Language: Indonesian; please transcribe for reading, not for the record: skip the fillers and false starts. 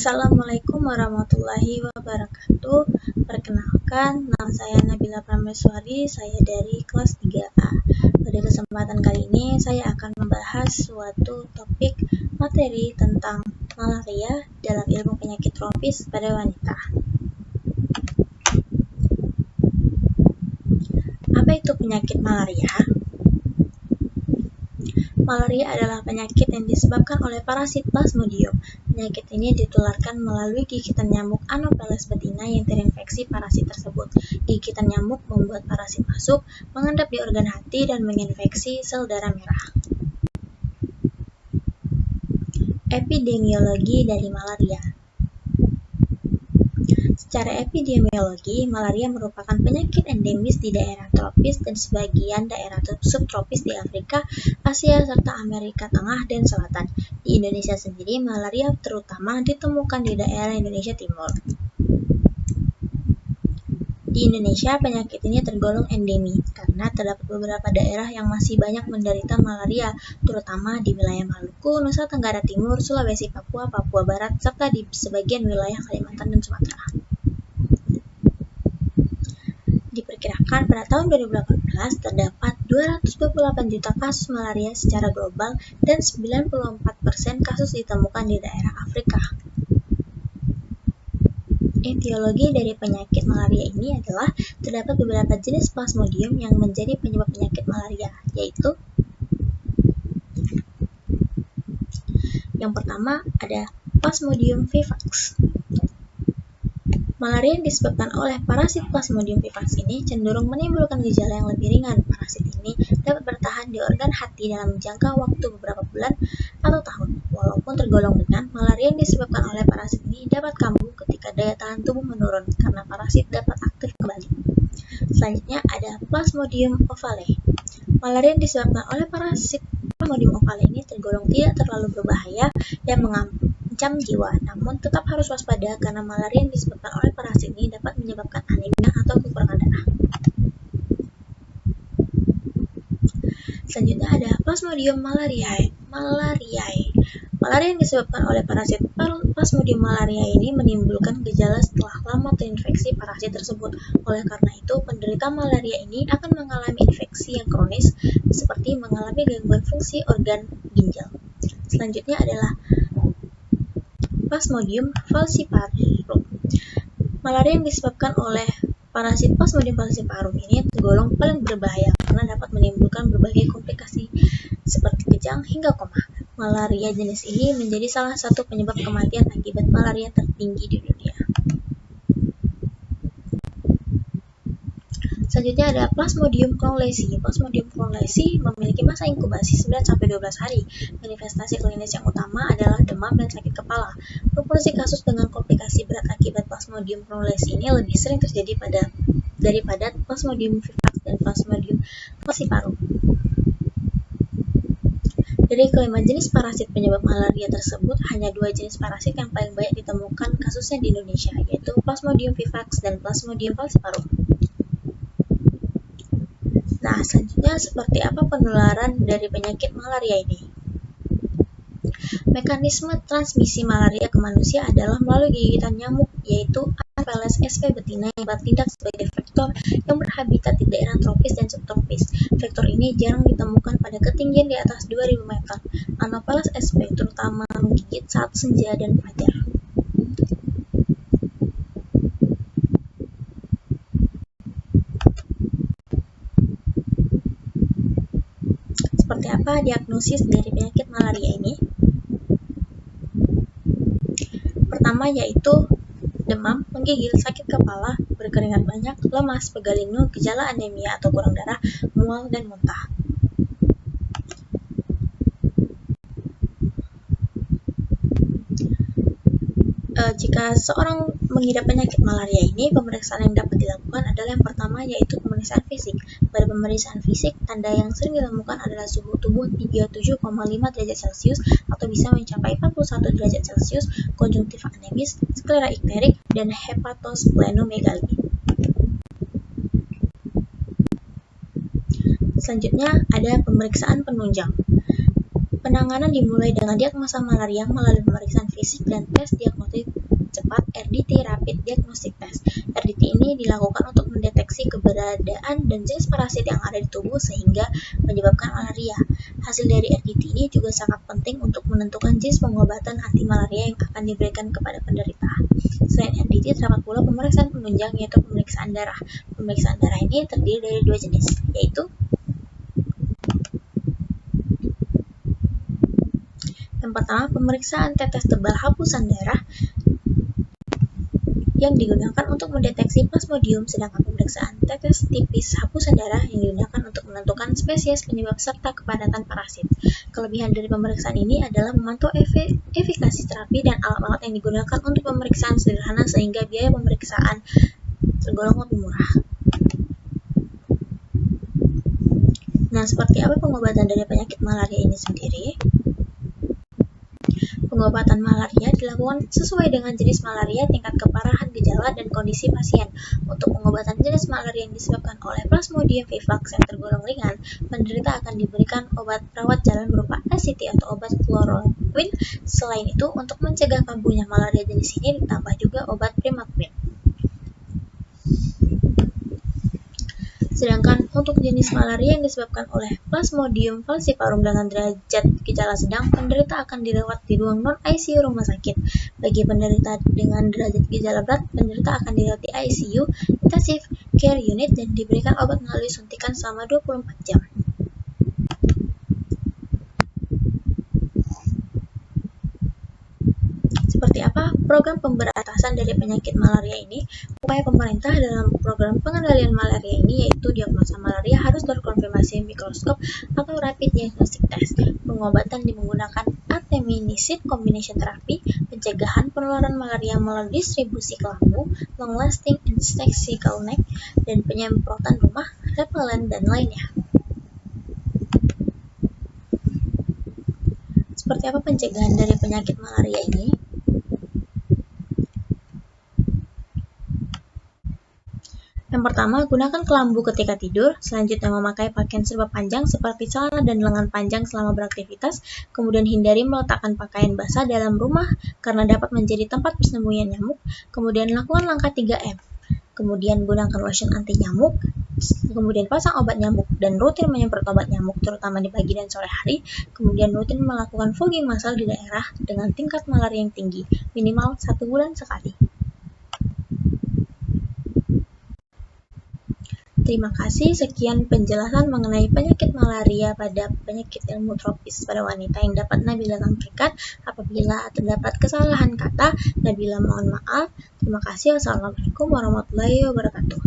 Assalamualaikum warahmatullahi wabarakatuh. Perkenalkan, nama saya Nabila Prameswari, saya dari kelas 3A. Pada kesempatan kali ini, saya akan membahas suatu topik materi tentang malaria dalam ilmu penyakit tropis pada wanita. Apa itu penyakit malaria? Malaria adalah penyakit yang disebabkan oleh parasit Plasmodium. Penyakit ini ditularkan melalui gigitan nyamuk Anopheles betina yang terinfeksi parasit tersebut. Gigitan nyamuk membuat parasit masuk, mengendap di organ hati, dan menginfeksi sel darah merah. Epidemiologi dari malaria. Secara epidemiologi, malaria merupakan penyakit endemis di daerah tropis dan sebagian daerah subtropis di Afrika, Asia, serta Amerika Tengah dan Selatan. Di Indonesia sendiri, malaria terutama ditemukan di daerah Indonesia Timur. Di Indonesia, penyakit ini tergolong endemi karena terdapat beberapa daerah yang masih banyak menderita malaria, terutama di wilayah Maluku, Nusa Tenggara Timur, Sulawesi, Papua, Papua Barat, serta di sebagian wilayah Kalimantan dan Sumatera. Diperkirakan pada tahun 2018 terdapat 228 juta kasus malaria secara global dan 94% kasus ditemukan di daerah Afrika. Etiologi dari penyakit malaria ini adalah terdapat beberapa jenis Plasmodium yang menjadi penyebab penyakit malaria, yaitu yang pertama ada Plasmodium vivax. Malaria yang disebabkan oleh parasit Plasmodium vivax ini cenderung menimbulkan gejala yang lebih ringan. Parasit ini dapat bertahan di organ hati dalam jangka waktu beberapa bulan atau tahun. Walaupun tergolong ringan, malaria yang disebabkan oleh parasit ini dapat kambuh ketika daya tahan tubuh menurun karena parasit dapat aktif kembali. Selanjutnya ada Plasmodium ovale. Malaria yang disebabkan oleh parasit Plasmodium ovale ini tergolong tidak terlalu berbahaya dan mengancam jiwa, namun tetap harus waspada karena malaria yang disebabkan oleh parasit ini dapat menyebabkan anemia atau kekurangan darah. Selanjutnya ada Plasmodium malariae. Malaria yang disebabkan oleh parasit Plasmodium malariae ini menimbulkan gejala setelah lama terinfeksi parasit tersebut. Oleh karena itu, penderita malaria ini akan mengalami infeksi yang kronis seperti mengalami gangguan fungsi organ ginjal. Selanjutnya adalah Plasmodium falciparum. Malaria yang disebabkan oleh parasit Plasmodium falciparum ini tergolong paling berbahaya karena dapat menimbulkan berbagai komplikasi seperti kejang hingga koma. Malaria jenis ini menjadi salah satu penyebab kematian akibat malaria tertinggi di dunia. Selanjutnya ada Plasmodium cronlesi. Plasmodium cronlesi memiliki masa inkubasi 9-12 hari. Manifestasi klinis yang utama adalah demam dan sakit kepala. Proporsi kasus dengan komplikasi berat akibat Plasmodium cronlesi ini lebih sering terjadi daripada Plasmodium vivax dan Plasmodium falciparum. Dari kelima jenis parasit penyebab malaria tersebut, hanya 2 jenis parasit yang paling banyak ditemukan kasusnya di Indonesia, yaitu Plasmodium vivax dan Plasmodium falciparum. Nah, selanjutnya seperti apa penularan dari penyakit malaria ini? Mekanisme transmisi malaria ke manusia adalah melalui gigitan nyamuk, yaitu Anopheles sp betina yang bertindak sebagai vektor yang berhabitat di daerah tropis dan subtropis. Vektor ini jarang ditemukan pada ketinggian di atas 2000 meter. Anopheles sp terutama menggigit saat senja dan fajar. Seperti apa diagnosis dari penyakit malaria ini? Pertama yaitu demam, menggigil, sakit kepala, berkeringat banyak, lemas, pegal lindu, gejala anemia atau kurang darah, mual, dan muntah. Jika seorang mengidap penyakit malaria ini, pemeriksaan yang dapat dilakukan adalah yang pertama yaitu pemeriksaan fisik. Pada pemeriksaan fisik, tanda yang sering ditemukan adalah suhu tubuh 37,5 derajat Celcius atau bisa mencapai 41 derajat Celcius, konjungtif anemis, sklera ikterik, dan hepatosplenomegali. Selanjutnya ada pemeriksaan penunjang. Penanganan dimulai dengan diagnosa malaria melalui pemeriksaan fisik dan tes diagnostik cepat RDT (Rapid Diagnostic Test). RDT ini dilakukan untuk mendeteksi keberadaan dan jenis parasit yang ada di tubuh sehingga menyebabkan malaria. Hasil dari RDT ini juga sangat penting untuk menentukan jenis pengobatan anti malaria yang akan diberikan kepada penderita. Selain RDT, terdapat pula pemeriksaan penunjang yaitu pemeriksaan darah. Pemeriksaan darah ini terdiri dari dua jenis, yaitu yang pertama, pemeriksaan tetes tebal hapusan darah yang digunakan untuk mendeteksi Plasmodium, sedangkan pemeriksaan tetes tipis hapusan darah yang digunakan untuk menentukan spesies, penyebab, serta kepadatan parasit. Kelebihan dari pemeriksaan ini adalah memantau efikasi terapi dan alat-alat yang digunakan untuk pemeriksaan sederhana sehingga biaya pemeriksaan tergolong lebih murah. Nah, seperti apa pengobatan dari penyakit malaria ini sendiri? Pengobatan malaria dilakukan sesuai dengan jenis malaria, tingkat keparahan gejala, dan kondisi pasien. Untuk pengobatan jenis malaria yang disebabkan oleh Plasmodium vivax yang tergolong ringan, penderita akan diberikan obat rawat jalan berupa ACT atau obat chloroquine. Selain itu, untuk mencegah kambuhnya malaria jenis ini ditambah juga obat primaquine. Sedangkan untuk jenis malaria yang disebabkan oleh Plasmodium falciparum dengan derajat gejala sedang, penderita akan dirawat di ruang non-ICU rumah sakit. Bagi penderita dengan derajat gejala berat, penderita akan dirawat di ICU, Intensive Care Unit, dan diberikan obat melalui suntikan selama 24 jam. Seperti apa program pemberantasan dari penyakit malaria ini? Upaya pemerintah dalam program pengendalian malaria ini yaitu diagnosa malaria harus berkonfirmasi mikroskop atau rapid diagnostic test, pengobatan menggunakan artemisinin combination therapy, pencegahan penularan malaria melalui distribusi ke lampu, long-lasting intestinal neck, dan penyemprotan rumah, repellent, dan lainnya. Seperti apa pencegahan dari penyakit malaria ini? Yang pertama, gunakan kelambu ketika tidur. Selanjutnya, memakai pakaian serba panjang seperti celana dan lengan panjang selama beraktivitas. Kemudian, hindari meletakkan pakaian basah dalam rumah karena dapat menjadi tempat persembunyian nyamuk. Kemudian, lakukan langkah 3M. Kemudian, gunakan lotion anti nyamuk. Kemudian, pasang obat nyamuk dan rutin menyemprot obat nyamuk terutama di pagi dan sore hari. Kemudian, rutin melakukan fogging massal di daerah dengan tingkat malaria yang tinggi, minimal 1 bulan sekali. Terima kasih, sekian penjelasan mengenai penyakit malaria pada penyakit ilmu tropis pada wanita yang dapat Nabila sampaikan. Apabila terdapat kesalahan kata, Nabila mohon maaf. Terima kasih. Wassalamualaikum warahmatullahi wabarakatuh.